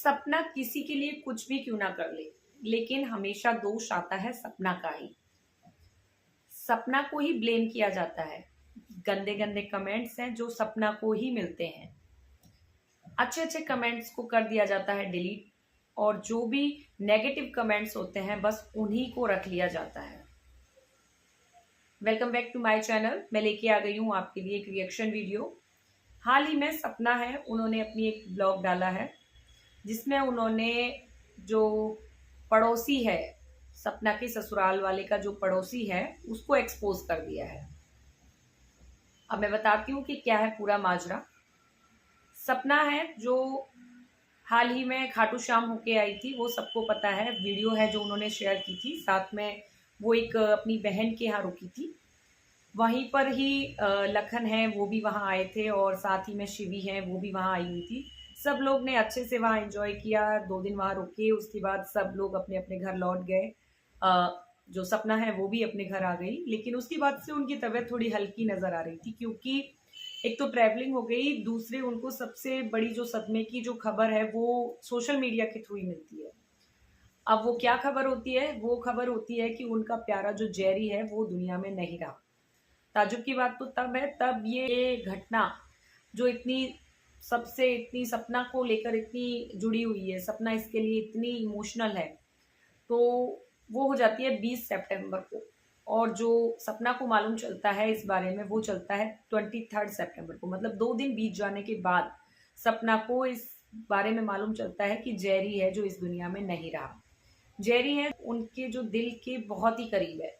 सपना किसी के लिए कुछ भी क्यों ना कर ले, लेकिन हमेशा दोष आता है सपना का ही। सपना को ही ब्लेम किया जाता है। गंदे गंदे कमेंट्स हैं जो सपना को ही मिलते हैं। अच्छे अच्छे कमेंट्स को कर दिया जाता है डिलीट, और जो भी नेगेटिव कमेंट्स होते हैं बस उन्हीं को रख लिया जाता है। Welcome back to my channel. मैं लेके आ गई हूँ आपके लिए एक रिएक्शन वीडियो। हाल ही में सपना है, उन्होंने अपनी एक ब्लॉग डाला है जिसमें उन्होंने जो पड़ोसी है, सपना के ससुराल वाले का जो पड़ोसी है उसको एक्सपोज कर दिया है। अब मैं बताती हूँ कि क्या है पूरा माजरा। सपना है जो हाल ही में खाटू श्याम होके आई थी, वो सबको पता है। वीडियो है जो उन्होंने शेयर की थी, साथ में वो एक अपनी बहन के यहाँ रुकी थी। वहीं पर ही लखन है, वो भी वहाँ आए थे, और साथ ही में शिवी है, वो भी वहाँ आई हुई थी। सब लोग ने अच्छे से वहाँ एंजॉय किया, 2 दिन वहाँ रुके। उसके बाद सब लोग अपने अपने घर लौट गए। जो सपना है वो भी अपने घर आ गई, लेकिन उसके बाद से उनकी तबीयत थोड़ी हल्की नजर आ रही थी, क्योंकि एक तो ट्रैवलिंग हो गई, दूसरे उनको सबसे बड़ी जो सदमे की जो खबर है वो सोशल मीडिया के थ्रू ही मिलती है। अब वो क्या खबर होती है? वो खबर होती है कि उनका प्यारा जो जेरी है वो दुनिया में नहीं रहा। ताज्जुब की बात तो तब है, तब ये घटना जो इतनी सपना को लेकर इतनी जुड़ी हुई है, सपना इसके लिए इतनी इमोशनल है, तो वो हो जाती है 20 सितंबर को। और जो सपना को मालूम चलता है इस बारे में वो चलता है 23 सितंबर को। मतलब 2 दिन बीत जाने के बाद सपना को इस बारे में मालूम चलता है कि जेरी है जो इस दुनिया में नहीं रहा। जेरी है उनके जो दिल के बहुत ही करीब है।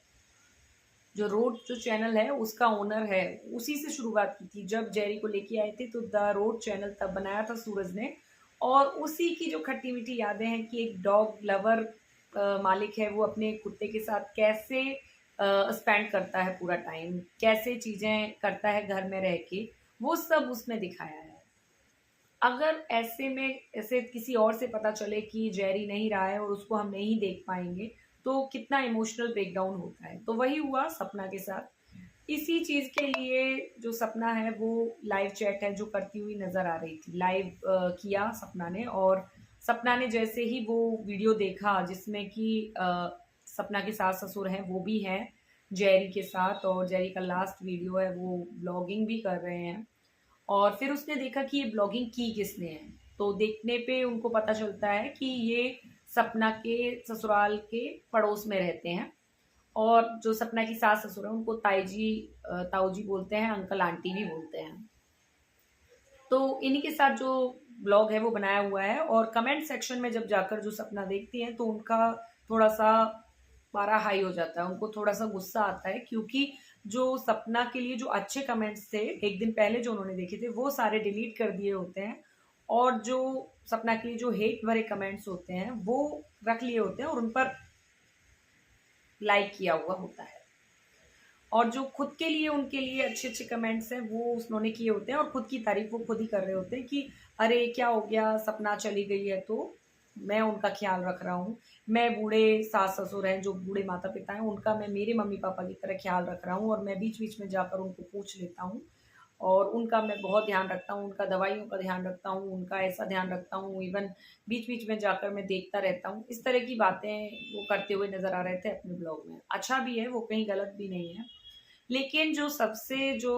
जो रोड जो चैनल है उसका ओनर है, उसी से शुरुआत की थी। जब जेरी को लेके आए थे तो द रोड चैनल तब बनाया था सूरज ने, और उसी की जो खट्टी मीठी यादें हैं कि एक डॉग लवर मालिक है, वो अपने कुत्ते के साथ कैसे स्पेंड करता है पूरा टाइम, कैसे चीजें करता है घर में रह के, वो सब उसमें दिखाया है। अगर ऐसे में ऐसे किसी और से पता चले कि जेरी नहीं रहा है और उसको हम नहीं देख पाएंगे, तो कितना इमोशनल ब्रेकडाउन होता है। तो वही हुआ सपना के साथ। इसी चीज के लिए जो सपना है वो लाइव चैट है जो करती हुई नजर आ रही थी। लाइव किया सपना ने, और सपना ने जैसे ही वो वीडियो देखा जिसमें कि सपना के सास ससुर हैं, वो भी हैं जेरी के साथ, और जेरी का लास्ट वीडियो है, वो ब्लॉगिंग भी कर रहे हैं। और फिर उसने देखा कि ये ब्लॉगिंग की किसने है, तो देखने पे उनको पता चलता है कि ये सपना के ससुराल के पड़ोस में रहते हैं। और जो सपना की सास ससुर है उनको ताऊ जी बोलते हैं, अंकल आंटी भी बोलते हैं। तो इन्हीं के साथ जो ब्लॉग है वो बनाया हुआ है। और कमेंट सेक्शन में जब जाकर जो सपना देखती हैं तो उनका थोड़ा सा पारा हाई हो जाता है, उनको थोड़ा सा गुस्सा आता है, क्योंकि जो सपना के लिए जो अच्छे कमेंट्स थे एक दिन पहले जो उन्होंने देखे थे वो सारे डिलीट कर दिए होते हैं, और जो सपना के लिए जो हेट भरे कमेंट्स होते हैं वो रख लिए होते हैं और उन पर लाइक किया हुआ होता है। और जो खुद के लिए उनके लिए अच्छे अच्छे कमेंट्स हैं वो उन्होंने किए होते हैं, और खुद की तारीफ वो खुद ही कर रहे होते हैं कि अरे क्या हो गया, सपना चली गई है तो मैं उनका ख्याल रख रहा हूँ। मैं बूढ़े सास ससुर हैं, जो बूढ़े माता पिता हैं, उनका मैं मेरे मम्मी पापा की तरह ख्याल रख रहा हूँ, और मैं बीच बीच में जाकर उनको पूछ लेता हूँ, और उनका मैं बहुत ध्यान रखता हूँ, उनका दवाइयों का ध्यान रखता हूँ, उनका ऐसा ध्यान रखता हूँ, इवन बीच बीच में जाकर मैं देखता रहता हूँ। इस तरह की बातें वो करते हुए नजर आ रहे थे अपने ब्लॉग में। अच्छा भी है, वो कहीं गलत भी नहीं है। लेकिन जो सबसे जो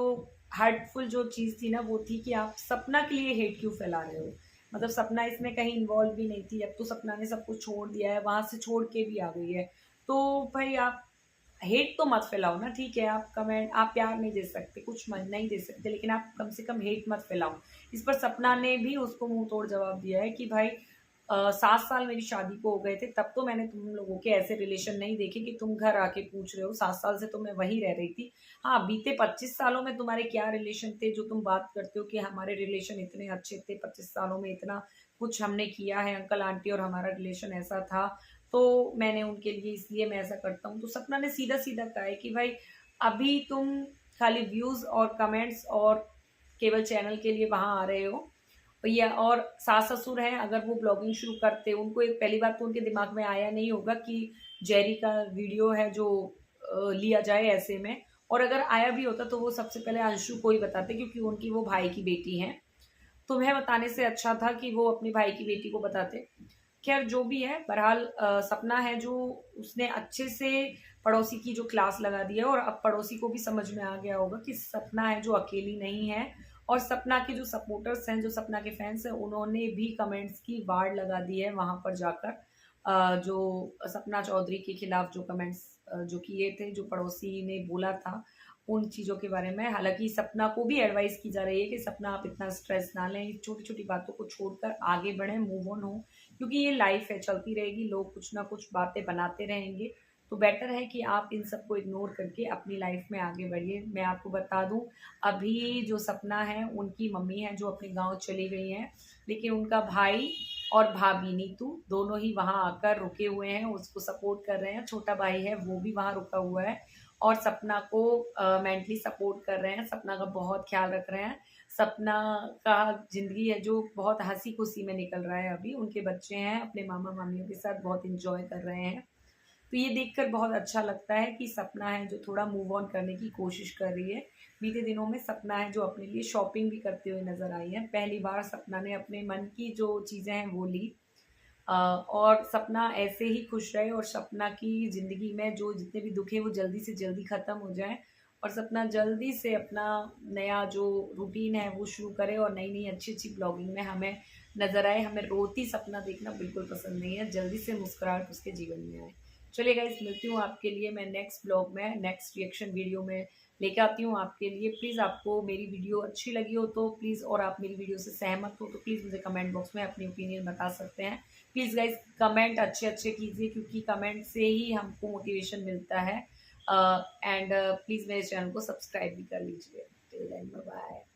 हर्टफुल जो चीज थी ना, वो थी कि आप सपना के लिए हेट क्यों फैला रहे हो। मतलब सपना इसमें कहीं इन्वॉल्व भी नहीं थी, अब तो सपना ने सब कुछ छोड़ दिया है, वहां से छोड़ के भी आ गई है। तो भाई आप हेट तो मत फैलाओ ना। ठीक है, आप कमेंट, आप प्यार नहीं दे सकते, कुछ नहीं दे सकते, लेकिन आप कम से कम हेट मत फैलाओ। इस पर सपना ने भी उसको मुंह तोड़ जवाब दिया है कि भाई 7 साल मेरी शादी को हो गए थे, तब तो मैंने तुम लोगों के ऐसे रिलेशन नहीं देखे कि तुम घर आके पूछ रहे हो। 7 साल से तो मैं वहीं रह रही थी। हाँ, बीते 25 सालों में तुम्हारे क्या रिलेशन थे जो तुम बात करते हो कि हमारे रिलेशन इतने अच्छे थे, 25 सालों में इतना कुछ हमने किया है अंकल आंटी, और हमारा रिलेशन ऐसा था, तो मैंने उनके लिए, इसलिए मैं ऐसा करता हूँ। तो सपना ने सीधा सीधा कहा है कि भाई अभी तुम खाली व्यूज और कमेंट्स और केवल चैनल के लिए वहां आ रहे हो। या और सास ससुर हैं, अगर वो ब्लॉगिंग शुरू करते, उनको एक पहली बात तो उनके दिमाग में आया नहीं होगा कि जेरी का वीडियो है जो लिया जाए ऐसे में। और अगर आया भी होता तो वो सबसे पहले अंशु को ही बताते, क्योंकि उनकी वो भाई की बेटी हैं। तुम्हें बताने से अच्छा था कि वो अपने भाई की बेटी को बताते। खैर जो भी है, बहरहाल सपना है जो उसने अच्छे से पड़ोसी की जो क्लास लगा दी है, और अब पड़ोसी को भी समझ में आ गया होगा कि सपना है जो अकेली नहीं है। और सपना के जो सपोर्टर्स हैं, जो सपना के फैंस हैं, उन्होंने भी कमेंट्स की वाड़ लगा दी है वहां पर जाकर। जो सपना चौधरी के खिलाफ जो कमेंट्स जो किए थे, जो पड़ोसी ने बोला था उन चीज़ों के बारे में। हालांकि सपना को भी एडवाइस की जा रही है कि सपना आप इतना स्ट्रेस ना लें, छोटी छोटी बातों को छोड़कर आगे बढ़ें, मूव ऑन हो, क्योंकि ये लाइफ है, चलती रहेगी, लोग कुछ ना कुछ बातें बनाते रहेंगे। तो बेटर है कि आप इन सबको इग्नोर करके अपनी लाइफ में आगे बढ़िए। मैं आपको बता दूं, अभी जो सपना है उनकी मम्मी है जो अपने गांव चली गई हैं, लेकिन उनका भाई और भाभी नीतू दोनों ही वहां आकर रुके हुए हैं, उसको सपोर्ट कर रहे हैं। छोटा भाई है वो भी वहां रुका हुआ है और सपना को मेंटली सपोर्ट कर रहे हैं, सपना का बहुत ख्याल रख रहे हैं। सपना का जिंदगी है जो बहुत हंसी खुशी में निकल रहा है। अभी उनके बच्चे हैं, अपने मामा मामियों के साथ बहुत इंजॉय कर रहे हैं। तो ये देखकर बहुत अच्छा लगता है कि सपना है जो थोड़ा मूव ऑन करने की कोशिश कर रही है। बीते दिनों में सपना है जो अपने लिए शॉपिंग भी करते हुए नजर आई है। पहली बार सपना ने अपने मन की जो चीज़ें हैं वो ली। और सपना ऐसे ही खुश रहे और सपना की ज़िंदगी में जो जितने भी दुख है वो जल्दी से जल्दी ख़त्म हो जाए, और सपना जल्दी से अपना नया जो रूटीन है वो शुरू करे और नई नई अच्छी अच्छी ब्लॉगिंग में हमें नज़र आए। हमें रोती सपना देखना बिल्कुल पसंद नहीं है, जल्दी से मुस्कुराहट उसके जीवन में आए। चलिए गाइस, मिलती हूँ आपके लिए मैं नेक्स्ट ब्लॉग में, नेक्स्ट रिएक्शन वीडियो में लेके आती हूँ आपके लिए। प्लीज़ आपको मेरी वीडियो अच्छी लगी हो तो प्लीज़, और आप मेरी वीडियो से सहमत हो तो प्लीज़ मुझे कमेंट बॉक्स में अपनी ओपिनियन बता सकते हैं। प्लीज़ गाइस कमेंट अच्छे अच्छे कीजिए, क्योंकि कमेंट से ही हमको मोटिवेशन मिलता है। एंड प्लीज़ मेरे चैनल को सब्सक्राइब भी कर लीजिए। Till then bye bye.